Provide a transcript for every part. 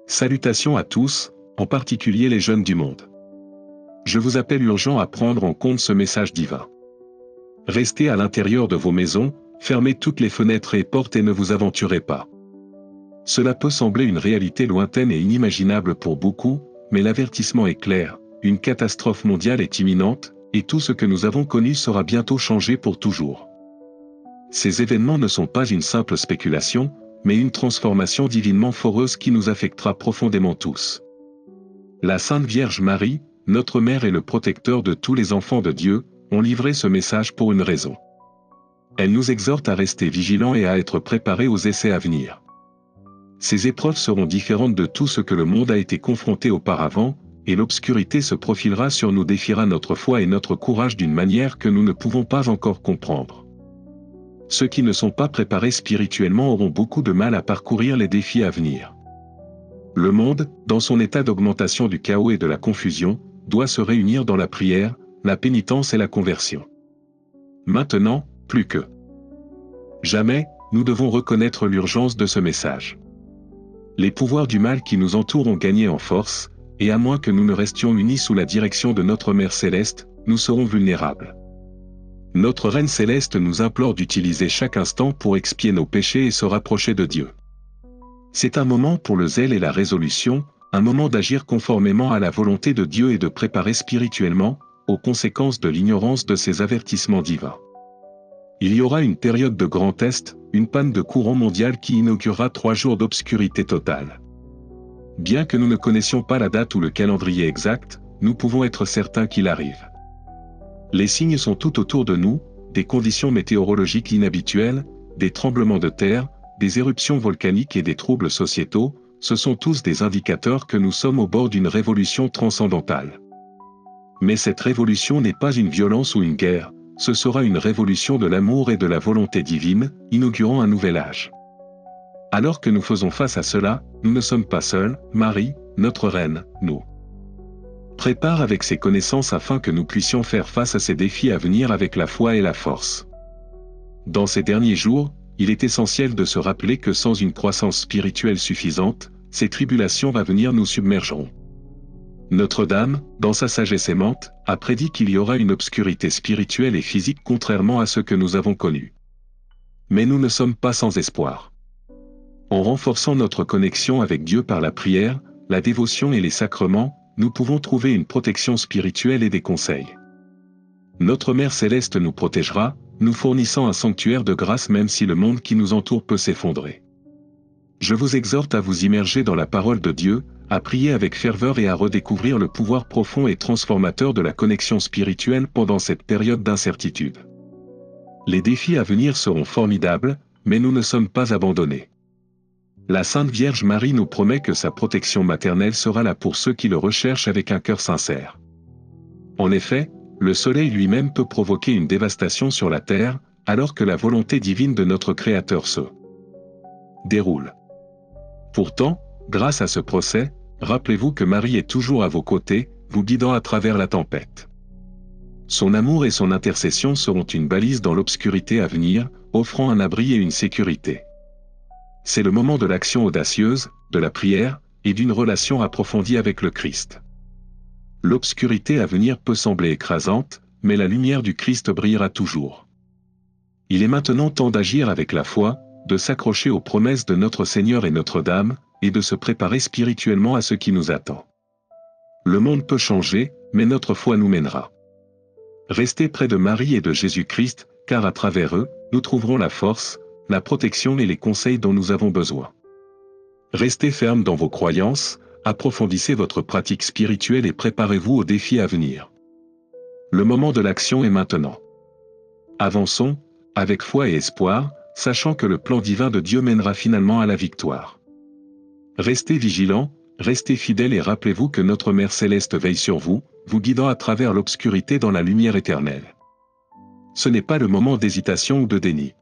Salutations à tous, en particulier les jeunes du monde. Je vous appelle urgent à prendre en compte ce message divin. Restez à l'intérieur de vos maisons, fermez toutes les fenêtres et portes et ne vous aventurez pas. Cela peut sembler une réalité lointaine et inimaginable pour beaucoup, mais l'avertissement est clair, une catastrophe mondiale est imminente, et tout ce que nous avons connu sera bientôt changé pour toujours. Ces événements ne sont pas une simple spéculation, mais une transformation divinement foreuse qui nous affectera profondément tous. La Sainte Vierge Marie, notre Mère et le protecteur de tous les enfants de Dieu, ont livré ce message pour une raison. Elle nous exhorte à rester vigilants et à être préparés aux essais à venir. Ces épreuves seront différentes de tout ce que le monde a été confronté auparavant, et l'obscurité se profilera sur nous, défiera notre foi et notre courage d'une manière que nous ne pouvons pas encore comprendre. Ceux qui ne sont pas préparés spirituellement auront beaucoup de mal à parcourir les défis à venir. Le monde, dans son état d'augmentation du chaos et de la confusion, doit se réunir dans la prière, la pénitence et la conversion. Maintenant, plus que jamais, nous devons reconnaître l'urgence de ce message. Les pouvoirs du mal qui nous entourent ont gagné en force, et à moins que nous ne restions unis sous la direction de notre Mère Céleste, nous serons vulnérables. Notre Reine Céleste nous implore d'utiliser chaque instant pour expier nos péchés et se rapprocher de Dieu. C'est un moment pour le zèle et la résolution, un moment d'agir conformément à la volonté de Dieu et de préparer spirituellement, aux conséquences de l'ignorance de ces avertissements divins. Il y aura une période de grand test, une panne de courant mondial qui inaugurera 3 jours d'obscurité totale. Bien que nous ne connaissions pas la date ou le calendrier exact, nous pouvons être certains qu'il arrive. Les signes sont tout autour de nous, des conditions météorologiques inhabituelles, des tremblements de terre, des éruptions volcaniques et des troubles sociétaux, ce sont tous des indicateurs que nous sommes au bord d'une révolution transcendantale. Mais cette révolution n'est pas une violence ou une guerre, ce sera une révolution de l'amour et de la volonté divine, inaugurant un nouvel âge. Alors que nous faisons face à cela, nous ne sommes pas seuls, Marie, notre Reine, nous prépare avec ses connaissances afin que nous puissions faire face à ces défis à venir avec la foi et la force. Dans ces derniers jours, il est essentiel de se rappeler que sans une croissance spirituelle suffisante, ces tribulations à venir nous submergeront. Notre-Dame, dans sa sagesse aimante, a prédit qu'il y aura une obscurité spirituelle et physique contrairement à ce que nous avons connu. Mais nous ne sommes pas sans espoir. En renforçant notre connexion avec Dieu par la prière, la dévotion et les sacrements, nous pouvons trouver une protection spirituelle et des conseils. Notre Mère Céleste nous protégera, nous fournissant un sanctuaire de grâce même si le monde qui nous entoure peut s'effondrer. Je vous exhorte à vous immerger dans la parole de Dieu, à prier avec ferveur et à redécouvrir le pouvoir profond et transformateur de la connexion spirituelle pendant cette période d'incertitude. Les défis à venir seront formidables, mais nous ne sommes pas abandonnés. La Sainte Vierge Marie nous promet que sa protection maternelle sera là pour ceux qui le recherchent avec un cœur sincère. En effet, le soleil lui-même peut provoquer une dévastation sur la terre, alors que la volonté divine de notre Créateur se déroule. Pourtant, grâce à ce procès, rappelez-vous que Marie est toujours à vos côtés, vous guidant à travers la tempête. Son amour et son intercession seront une balise dans l'obscurité à venir, offrant un abri et une sécurité. C'est le moment de l'action audacieuse, de la prière, et d'une relation approfondie avec le Christ. L'obscurité à venir peut sembler écrasante, mais la lumière du Christ brillera toujours. Il est maintenant temps d'agir avec la foi, de s'accrocher aux promesses de notre Seigneur et Notre-Dame, et de se préparer spirituellement à ce qui nous attend. Le monde peut changer, mais notre foi nous mènera. Restez près de Marie et de Jésus-Christ, car à travers eux, nous trouverons la force, la protection et les conseils dont nous avons besoin. Restez fermes dans vos croyances, approfondissez votre pratique spirituelle et préparez-vous aux défis à venir. Le moment de l'action est maintenant. Avançons, avec foi et espoir, sachant que le plan divin de Dieu mènera finalement à la victoire. Restez vigilants, restez fidèles et rappelez-vous que notre Mère Céleste veille sur vous, vous guidant à travers l'obscurité dans la lumière éternelle. Ce n'est pas le moment d'hésitation ou de déni.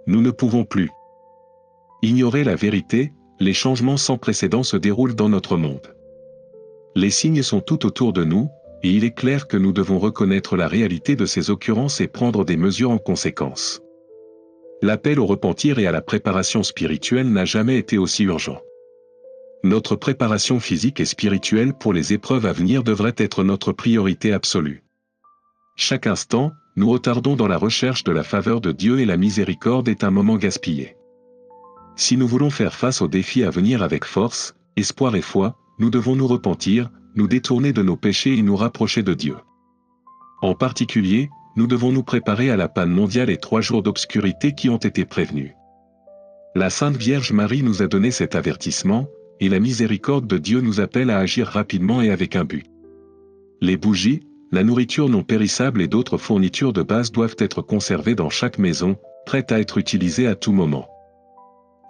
Nous ne pouvons plus ignorer la vérité, les changements sans précédent se déroulent dans notre monde. Les signes sont tout autour de nous, et il est clair que nous devons reconnaître la réalité de ces occurrences et prendre des mesures en conséquence. L'appel au repentir et à la préparation spirituelle n'a jamais été aussi urgent. Notre préparation physique et spirituelle pour les épreuves à venir devrait être notre priorité absolue. Chaque instant, nous retardons dans la recherche de la faveur de Dieu et la miséricorde est un moment gaspillé. Si nous voulons faire face aux défis à venir avec force, espoir et foi, nous devons nous repentir, nous détourner de nos péchés et nous rapprocher de Dieu. En particulier, nous devons nous préparer à la panne mondiale et 3 jours d'obscurité qui ont été prévenus. La Sainte Vierge Marie nous a donné cet avertissement, et la miséricorde de Dieu nous appelle à agir rapidement et avec un but. Les bougies, la nourriture non périssable et d'autres fournitures de base doivent être conservées dans chaque maison, prêtes à être utilisées à tout moment.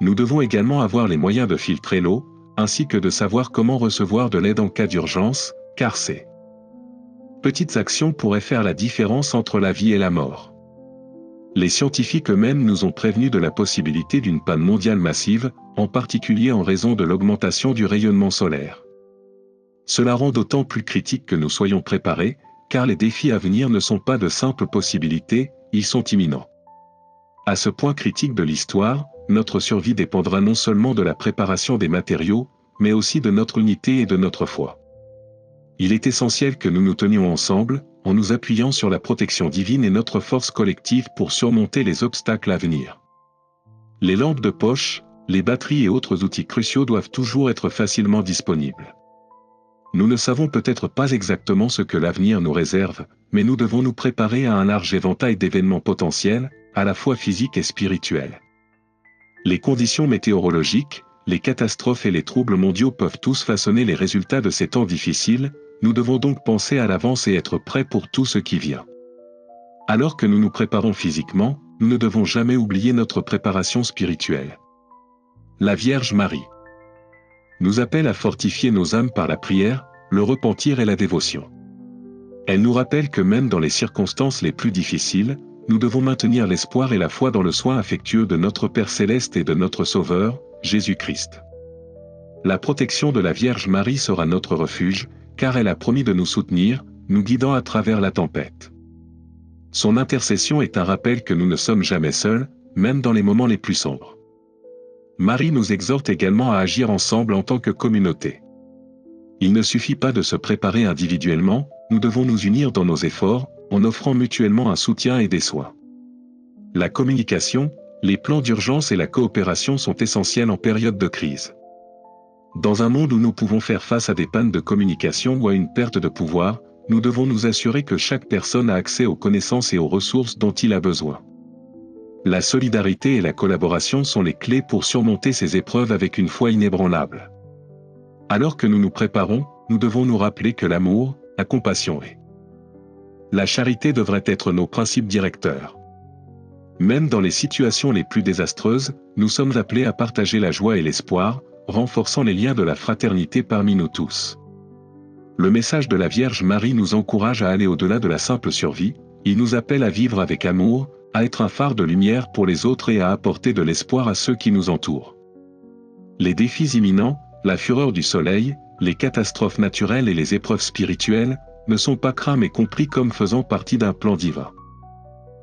Nous devons également avoir les moyens de filtrer l'eau, ainsi que de savoir comment recevoir de l'aide en cas d'urgence, car ces petites actions pourraient faire la différence entre la vie et la mort. Les scientifiques eux-mêmes nous ont prévenus de la possibilité d'une panne mondiale massive, en particulier en raison de l'augmentation du rayonnement solaire. Cela rend d'autant plus critique que nous soyons préparés, car les défis à venir ne sont pas de simples possibilités, ils sont imminents. À ce point critique de l'histoire, notre survie dépendra non seulement de la préparation des matériaux, mais aussi de notre unité et de notre foi. Il est essentiel que nous nous tenions ensemble, en nous appuyant sur la protection divine et notre force collective pour surmonter les obstacles à venir. Les lampes de poche, les batteries et autres outils cruciaux doivent toujours être facilement disponibles. Nous ne savons peut-être pas exactement ce que l'avenir nous réserve, mais nous devons nous préparer à un large éventail d'événements potentiels, à la fois physiques et spirituels. Les conditions météorologiques, les catastrophes et les troubles mondiaux peuvent tous façonner les résultats de ces temps difficiles, nous devons donc penser à l'avance et être prêts pour tout ce qui vient. Alors que nous nous préparons physiquement, nous ne devons jamais oublier notre préparation spirituelle. La Vierge Marie nous appelle à fortifier nos âmes par la prière, le repentir et la dévotion. Elle nous rappelle que même dans les circonstances les plus difficiles, nous devons maintenir l'espoir et la foi dans le soin affectueux de notre Père Céleste et de notre Sauveur, Jésus-Christ. La protection de la Vierge Marie sera notre refuge, car elle a promis de nous soutenir, nous guidant à travers la tempête. Son intercession est un rappel que nous ne sommes jamais seuls, même dans les moments les plus sombres. Marie nous exhorte également à agir ensemble en tant que communauté. Il ne suffit pas de se préparer individuellement, nous devons nous unir dans nos efforts, en offrant mutuellement un soutien et des soins. La communication, les plans d'urgence et la coopération sont essentiels en période de crise. Dans un monde où nous pouvons faire face à des pannes de communication ou à une perte de pouvoir, nous devons nous assurer que chaque personne a accès aux connaissances et aux ressources dont il a besoin. La solidarité et la collaboration sont les clés pour surmonter ces épreuves avec une foi inébranlable. Alors que nous nous préparons, nous devons nous rappeler que l'amour, la compassion et la charité devraient être nos principes directeurs. Même dans les situations les plus désastreuses, nous sommes appelés à partager la joie et l'espoir, renforçant les liens de la fraternité parmi nous tous. Le message de la Vierge Marie nous encourage à aller au-delà de la simple survie, il nous appelle à vivre avec amour, à être un phare de lumière pour les autres et à apporter de l'espoir à ceux qui nous entourent. Les défis imminents, la fureur du soleil, les catastrophes naturelles et les épreuves spirituelles, ne sont pas craints mais compris comme faisant partie d'un plan divin.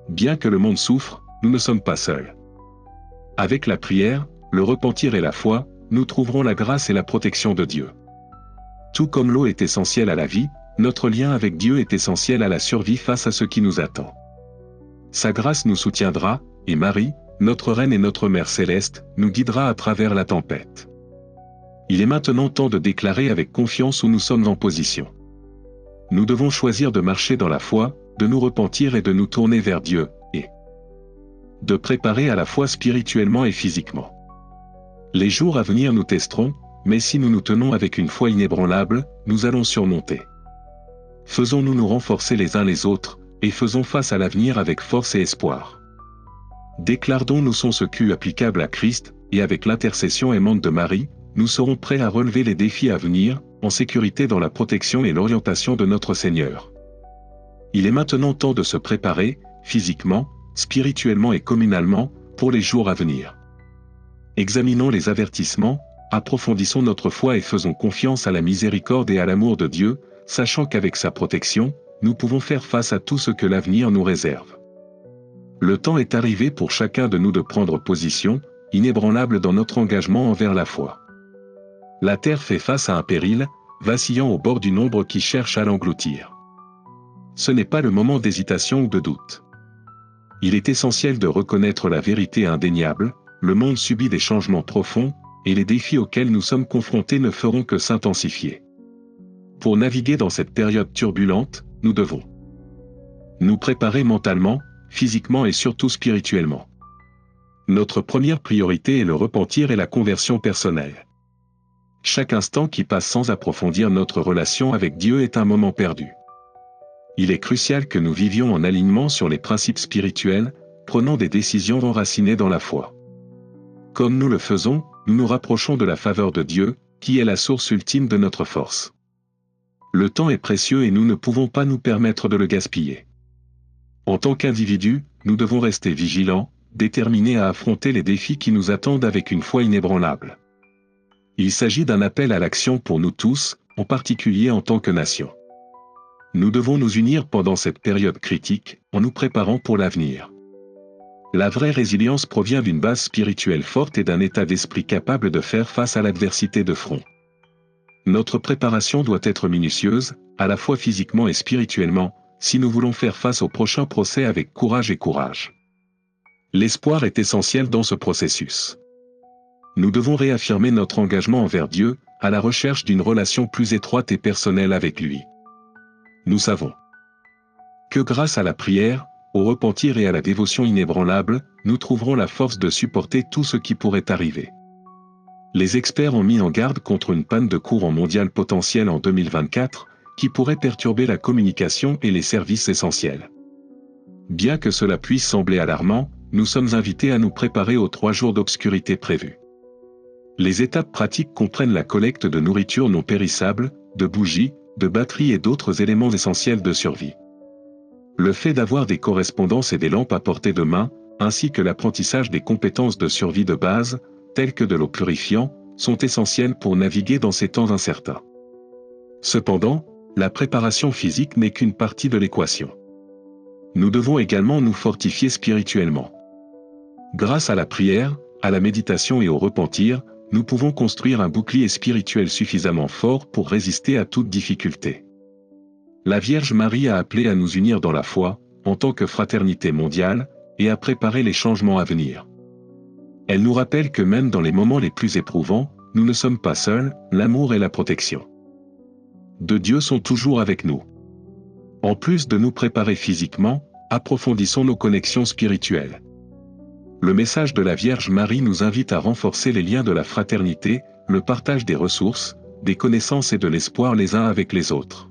Bien que le monde souffre, nous ne sommes pas seuls. Avec la prière, le repentir et la foi, nous trouverons la grâce et la protection de Dieu. Tout comme l'eau est essentielle à la vie, notre lien avec Dieu est essentiel à la survie face à ce qui nous attend. Sa grâce nous soutiendra, et Marie, notre Reine et notre Mère Céleste, nous guidera à travers la tempête. Il est maintenant temps de déclarer avec confiance où nous sommes en position. Nous devons choisir de marcher dans la foi, de nous repentir et de nous tourner vers Dieu, et de préparer à la fois spirituellement et physiquement. Les jours à venir nous testeront, mais si nous nous tenons avec une foi inébranlable, nous allons surmonter. Faisons-nous nous renforcer les uns les autres, et faisons face à l'avenir avec force et espoir. Déclarons-nous son secours applicable à Christ, et avec l'intercession aimante de Marie, nous serons prêts à relever les défis à venir, en sécurité dans la protection et l'orientation de notre Seigneur. Il est maintenant temps de se préparer, physiquement, spirituellement et communalement, pour les jours à venir. Examinons les avertissements, approfondissons notre foi et faisons confiance à la miséricorde et à l'amour de Dieu, sachant qu'avec sa protection, nous pouvons faire face à tout ce que l'avenir nous réserve. Le temps est arrivé pour chacun de nous de prendre position, inébranlable dans notre engagement envers la foi. La terre fait face à un péril, vacillant au bord d'une ombre qui cherche à l'engloutir. Ce n'est pas le moment d'hésitation ou de doute. Il est essentiel de reconnaître la vérité indéniable, le monde subit des changements profonds, et les défis auxquels nous sommes confrontés ne feront que s'intensifier. Pour naviguer dans cette période turbulente, nous devons nous préparer mentalement, physiquement et surtout spirituellement. Notre première priorité est le repentir et la conversion personnelle. Chaque instant qui passe sans approfondir notre relation avec Dieu est un moment perdu. Il est crucial que nous vivions en alignement sur les principes spirituels, prenant des décisions enracinées dans la foi. Comme nous le faisons, nous nous rapprochons de la faveur de Dieu, qui est la source ultime de notre force. Le temps est précieux et nous ne pouvons pas nous permettre de le gaspiller. En tant qu'individus, nous devons rester vigilants, déterminés à affronter les défis qui nous attendent avec une foi inébranlable. Il s'agit d'un appel à l'action pour nous tous, en particulier en tant que nation. Nous devons nous unir pendant cette période critique, en nous préparant pour l'avenir. La vraie résilience provient d'une base spirituelle forte et d'un état d'esprit capable de faire face à l'adversité de front. Notre préparation doit être minutieuse, à la fois physiquement et spirituellement, si nous voulons faire face au prochain procès avec courage et courage. L'espoir est essentiel dans ce processus. Nous devons réaffirmer notre engagement envers Dieu, à la recherche d'une relation plus étroite et personnelle avec lui. Nous savons que grâce à la prière, au repentir et à la dévotion inébranlable, nous trouverons la force de supporter tout ce qui pourrait arriver. Les experts ont mis en garde contre une panne de courant mondial potentielle en 2024, qui pourrait perturber la communication et les services essentiels. Bien que cela puisse sembler alarmant, nous sommes invités à nous préparer aux 3 jours d'obscurité prévus. Les étapes pratiques comprennent la collecte de nourriture non périssable, de bougies, de batteries et d'autres éléments essentiels de survie. Le fait d'avoir des correspondances et des lampes à portée de main, ainsi que l'apprentissage des compétences de survie de base, telles que de l'eau purifiant, sont essentiels pour naviguer dans ces temps incertains. Cependant, la préparation physique n'est qu'une partie de l'équation. Nous devons également nous fortifier spirituellement. Grâce à la prière, à la méditation et au repentir, nous pouvons construire un bouclier spirituel suffisamment fort pour résister à toute difficulté. La Vierge Marie a appelé à nous unir dans la foi, en tant que fraternité mondiale, et à préparer les changements à venir. Elle nous rappelle que même dans les moments les plus éprouvants, nous ne sommes pas seuls, l'amour et la protection de Dieu sont toujours avec nous. En plus de nous préparer physiquement, approfondissons nos connexions spirituelles. Le message de la Vierge Marie nous invite à renforcer les liens de la fraternité, le partage des ressources, des connaissances et de l'espoir les uns avec les autres.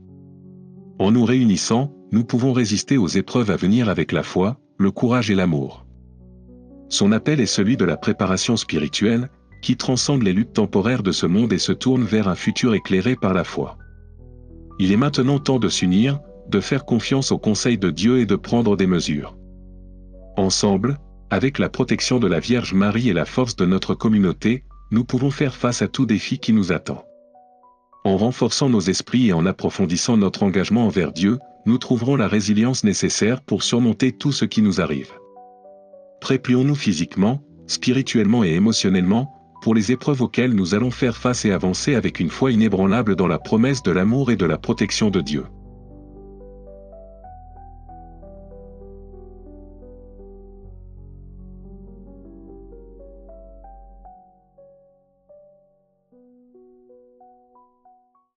En nous réunissant, nous pouvons résister aux épreuves à venir avec la foi, le courage et l'amour. Son appel est celui de la préparation spirituelle, qui transcende les luttes temporaires de ce monde et se tourne vers un futur éclairé par la foi. Il est maintenant temps de s'unir, de faire confiance au conseil de Dieu et de prendre des mesures. Ensemble, avec la protection de la Vierge Marie et la force de notre communauté, nous pouvons faire face à tout défi qui nous attend. En renforçant nos esprits et en approfondissant notre engagement envers Dieu, nous trouverons la résilience nécessaire pour surmonter tout ce qui nous arrive. Préparons-nous physiquement, spirituellement et émotionnellement, pour les épreuves auxquelles nous allons faire face et avancer avec une foi inébranlable dans la promesse de l'amour et de la protection de Dieu.